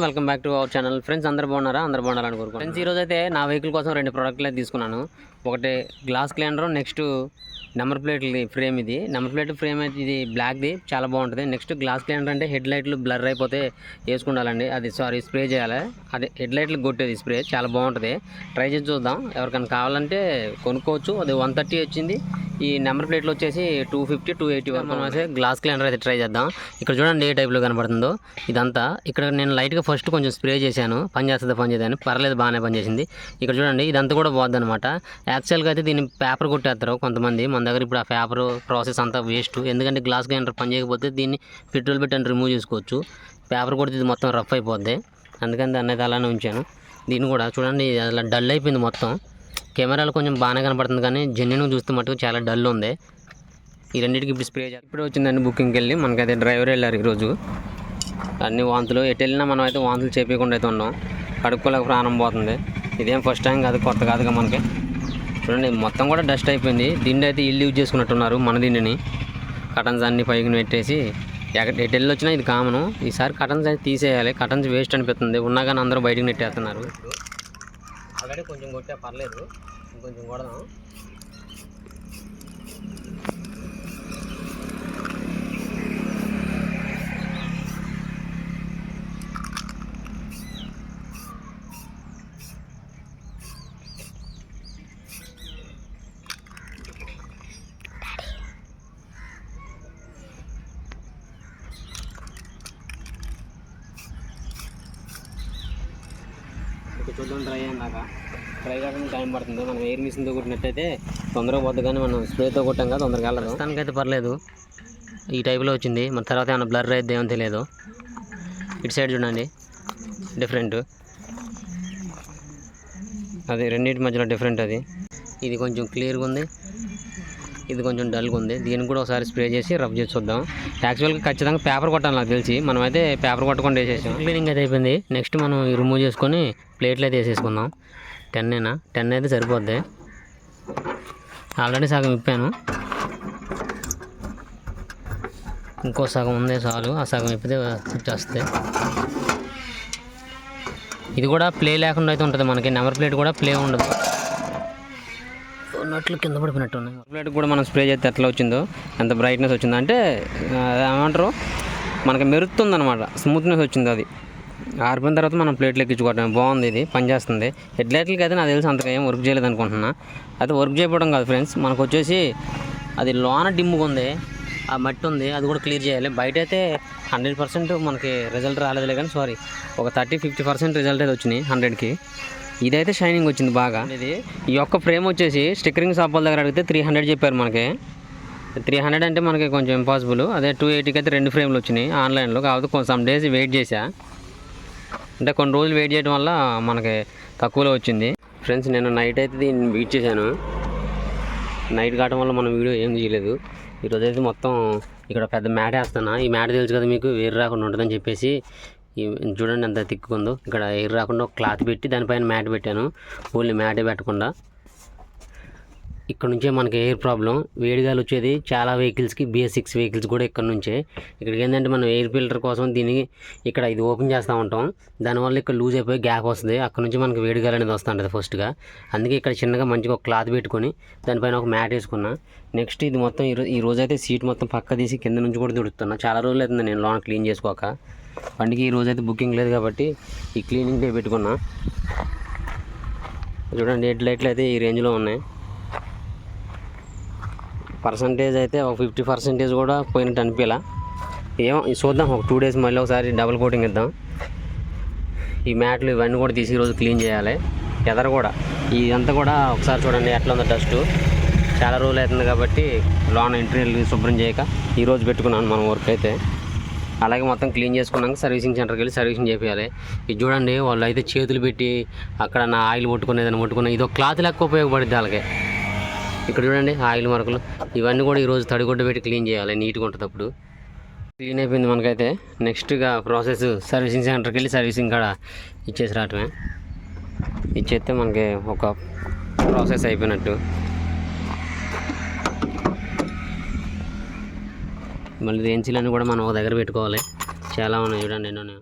Welcome back to our channel. Friends అందరూ బాగున్నారని కోరుకుంటున్నాను. ఫ్రెండ్స్ ఈరోజు అయితే నా వెహికల్ కోసం 2 ప్రోడక్ట్లు అయితే తీసుకున్నాను. ఒకటి glass cleaner, next number plate frame. ఇది నెంబర్ ప్లేట్ ఫ్రేమ్ అయితే ఇది బ్లాక్ది చాలా బాగుంటుంది. నెక్స్ట్ గ్లాస్ క్లీనర్ అంటే హెడ్ లైట్లు బ్లర్ అయిపోతే వేసుకుండాలండి, అది స్ప్రే చేయాలి. అదే హెడ్ లైట్లు కొట్టేది స్ప్రే చాలా బాగుంటుంది. ట్రై చేసి చూద్దాం, ఎవరికైనా కావాలంటే కొనుక్కోవచ్చు. అది 130 వచ్చింది. ఈ నెంబర్ ప్లేట్లు వచ్చేసి 250, 280 వరకు. మనం అయితే గ్లాస్ క్లీనర్ అయితే ట్రై చేద్దాం. ఇక్కడ చూడండి ఏ టైప్లో కనబడుతుందో ఇదంతా. ఇక్కడ నేను లైట్గా ఫస్ట్ కొంచెం స్ప్రే చేశాను, పని చేయదని పర్లేదు, బాగానే పనిచేసింది. ఇక్కడ చూడండి ఇదంతా కూడా పోద్ది అనమాట. యాక్చువల్గా అయితే దీన్ని పేపర్ కొట్టేస్తారు కొంతమంది. మన దగ్గర ఇప్పుడు ఆ పేపర్ ప్రాసెస్ అంతా వేస్ట్. ఎందుకంటే గ్లాస్ క్లీనర్ పని చేయకపోతే దీన్ని పెట్రోల్ పెట్టి రిమూవ్ చేసుకోవచ్చు. పేపర్ కొడితే ఇది మొత్తం రఫ్ అయిపోద్ది, అందుకని దాన్ని అయితే అలానే ఉంచాను. దీన్ని కూడా చూడండి అలా డల్ అయిపోయింది మొత్తం. కెమెరాలో కొంచెం బాగానే కనపడుతుంది, కానీ జెన్యున్గా చూస్తే మటుకు చాలా డల్ ఉంది. ఈ రెండింటికి ఇప్పుడు స్ప్రే చేయాలి. ఇప్పుడు వచ్చిందండి బుకింగ్కి వెళ్ళి. మనకైతే డ్రైవర్ వెళ్ళారు ఈరోజు. అన్ని వాంతులు, ఎటు వెళ్ళినా మనం అయితే వాంతులు చేయకుండా అయితే ఉన్నాం. కడుక్కోలేక ప్రాణం పోతుంది. ఇదేం ఫస్ట్ టైం కాదు, కొత్త కాదుగా మనకి. చూడండి మొత్తం కూడా డస్ట్ అయిపోయింది. దిండి అయితే ఇల్లు యూజ్ చేసుకున్నట్టున్నారు, మన దిండిని. కటన్స్ అన్ని పైకి పెట్టేసి ఎటు వెళ్ళి వచ్చినా ఇది కామను. ఈసారి కటన్స్ అయితే తీసేయాలి. కటన్స్ వేస్ట్ అనిపిస్తుంది, ఉన్నా కానీ అందరూ బయటకు నెట్టేస్తున్నారు. ఆల్రెడీ కొంచెం కొట్టే పర్లేదు, ఇంకొంచెం కొడదాం. చూద్దాం, డ్రై అయ్యాక. డ్రై కాకుండా టైం పడుతుంది. మనం ఎయిర్ మిషన్తో కొట్టినట్టయితే తొందరగా పోద్ది, కానీ మనం స్ప్రేతో కొట్టాం కదా తొందరగా వెళ్ళదు. దానికైతే పర్లేదు, ఈ టైప్లో వచ్చింది. మన తర్వాత ఏమైనా బ్లర్ అయితే ఏమో తెలియదు. ఇటు సైడ్ చూడండి డిఫరెంట్, అది రెండింటి మధ్యలో డిఫరెంట్. అది ఇది కొంచెం క్లియర్గా ఉంది, ఇది కొంచెం డల్గా ఉంది. దీనికి కూడా ఒకసారి స్ప్రే చేసి రఫ్ చేసి చూద్దాం. యాక్చువల్గా ఖచ్చితంగా పేపర్ కొట్టాలి నాకు తెలిసి. మనమైతే పేపర్ కొట్టకుండా వేసేసాం. క్లీనింగ్ అయితే అయిపోయింది. నెక్స్ట్ మనం రిమూవ్ చేసుకొని ప్లేట్లు అయితే వేసేసుకుందాం. 10 అయితే సరిపోద్ది. ఆల్రెడీ సగం ఇప్పాను, ఇంకో సగం ఉంది చాలు. ఆ సగం ఇప్పితే వచ్చేస్తుంది. ఇది కూడా ప్లే లేకుండా అయితే ఉంటుంది మనకి. నెంబర్ ప్లేట్ కూడా ప్లే ఉండదు, ఉన్నట్లు కింద పడిపోయినట్టు ఉన్నాయి. ప్లేట్ కూడా మనం స్ప్రే చేస్తే ఎట్లా వచ్చిందో, ఎంత బ్రైట్నెస్ వచ్చిందో అంటే ఏమంటారు, మనకి మెరుస్తుంది అనమాట, స్మూత్నెస్ వచ్చింది. అది ఆరిపోయిన తర్వాత మనం ప్లేట్లు ఎక్కించుకోవటం బాగుంది. ఇది పనిచేస్తుంది. హెడ్లైట్లకి అయితే నాకు తెలిసి అంతగా ఏం వర్క్ చేయలేదు అనుకుంటున్నా. అయితే వర్క్ చేయకపోవడం కాదు ఫ్రెండ్స్, మనకు వచ్చేసి అది లోన డిమ్ముగా ఉంది, ఆ మట్టి ఉంది, అది కూడా క్లియర్ చేయాలి. బయట అయితే 100% మనకి రిజల్ట్ రాలేదులే, కానీ సారీ ఒక 30-50% రిజల్ట్ అయితే వచ్చినాయి 100కి. ఇదైతే షైనింగ్ వచ్చింది బాగా. ఇది ఈ యొక్క ఫ్రేమ్ వచ్చేసి స్టిక్కరింగ్ షాప్ వాళ్ళ దగ్గర అడిగితే 300 చెప్పారు మనకి. 300 అంటే మనకి కొంచెం ఇంపాసిబుల్. అదే 280కి అయితే 2 ఫ్రేమ్లు వచ్చినాయి ఆన్లైన్లో. కాకపోతే సమ్ డేస్ వెయిట్ చేశా, అంటే కొన్ని రోజులు వెయిట్ చేయడం వల్ల మనకి తక్కువలో వచ్చింది. ఫ్రెండ్స్ నేను నైట్ అయితే దీన్ని బీట్ చేశాను. నైట్ కావడం వల్ల మనం వీడియో ఏం చేయలేదు. ఈరోజు అయితే మొత్తం ఇక్కడ పెద్ద మ్యాట్ వేస్తున్నా. ఈ మ్యాట్ తెలుసు కదా మీకు, వేరు రాకుండా ఉంటుందని చెప్పేసి. చూడండి ఎంత తిక్కుందో. ఇక్కడ ఎయిర్ రాకుండా ఒక క్లాత్ పెట్టి దానిపైన మ్యాట్ పెట్టాను. ఓన్లీ మ్యాటే పెట్టకుండా. ఇక్కడ నుంచే మనకి ఎయిర్ ప్రాబ్లం, వేడిగాలు వచ్చేది చాలా వెహికల్స్కి, BS6 వెహికల్స్ కూడా ఇక్కడ నుంచే. ఇక్కడికి ఏంటంటే మనం ఎయిర్ ఫిల్టర్ కోసం దీన్ని ఇక్కడ ఇది ఓపెన్ చేస్తూ ఉంటాం. దానివల్ల ఇక్కడ లూజ్ అయిపోయి గ్యాప్ వస్తుంది. అక్కడ నుంచి మనకి వేడిగాలు అనేది వస్తూ ఉంటుంది ఫస్ట్గా. అందుకే ఇక్కడ చిన్నగా మంచిగా ఒక క్లాత్ పెట్టుకొని దానిపైన ఒక మ్యాట్ వేసుకున్నా. నెక్స్ట్ ఇది మొత్తం ఈ రోజు అయితే సీట్ మొత్తం పక్క తీసి కింద నుంచి కూడా తుడుతున్నా. చాలా రోజులు అవుతుంది నేను లోన క్లీన్ చేసుకోక. బండికి ఈ రోజు అయితే బుకింగ్ లేదు కాబట్టి ఈ క్లీనింగ్ డే పెట్టుకున్నా. చూడండి హెడ్ లైట్లు అయితే ఈ రేంజ్లో ఉన్నాయి. పర్సంటేజ్ అయితే ఒక 50% కూడా పోయినట్టు అనిపించలా. ఏమో చూద్దాం, ఒక 2 days మళ్ళీ ఒకసారి డబుల్ కోటింగ్ ఇద్దాం. ఈ మ్యాట్లు ఇవన్నీ కూడా తీసి ఈరోజు క్లీన్ చేయాలి. ఎదర కూడా ఇదంతా కూడా ఒకసారి చూడండి ఎట్లా ఉందో డస్ట్. చాలా రోజులు అవుతుంది కాబట్టి లోన ఇంటీరియర్ శుభ్రం చేయక ఈరోజు పెట్టుకున్నాను మనం వర్క్ అయితే. అలాగే మొత్తం క్లీన్ చేసుకున్నాక సర్వీసింగ్ సెంటర్కి వెళ్ళి సర్వీసింగ్ చేయాలి. ఇది చూడండి వాళ్ళు అయితే చేతులు పెట్టి అక్కడ నా ఆయిల్ ముట్టుకునేదని ముట్టుకున్నా. ఇది ఒక క్లాత్ లెక్క ఉపయోగపడుద్ది వాళ్ళకి. ఇక్కడ చూడండి ఆయిల్ మరకలు, ఇవన్నీ కూడా ఈరోజు తడిగుడ్డ పెట్టి క్లీన్ చేయాలి, నీట్గా ఉంటుంది. అప్పుడు క్లీన్ అయిపోయింది మనకైతే. నెక్స్ట్గా ప్రాసెస్ సర్వీసింగ్ సెంటర్కి వెళ్ళి సర్వీసింగ్ కాడ ఇచ్చేసి రావటమే. ఇచ్చేస్తే మనకి ఒక ప్రాసెస్ అయిపోయినట్టు. మళ్ళీ రేంచీలన్నీ కూడా మనం ఒక దగ్గర పెట్టుకోవాలి. చాలా ఉన్నాయి చూడండి ఎన్నో.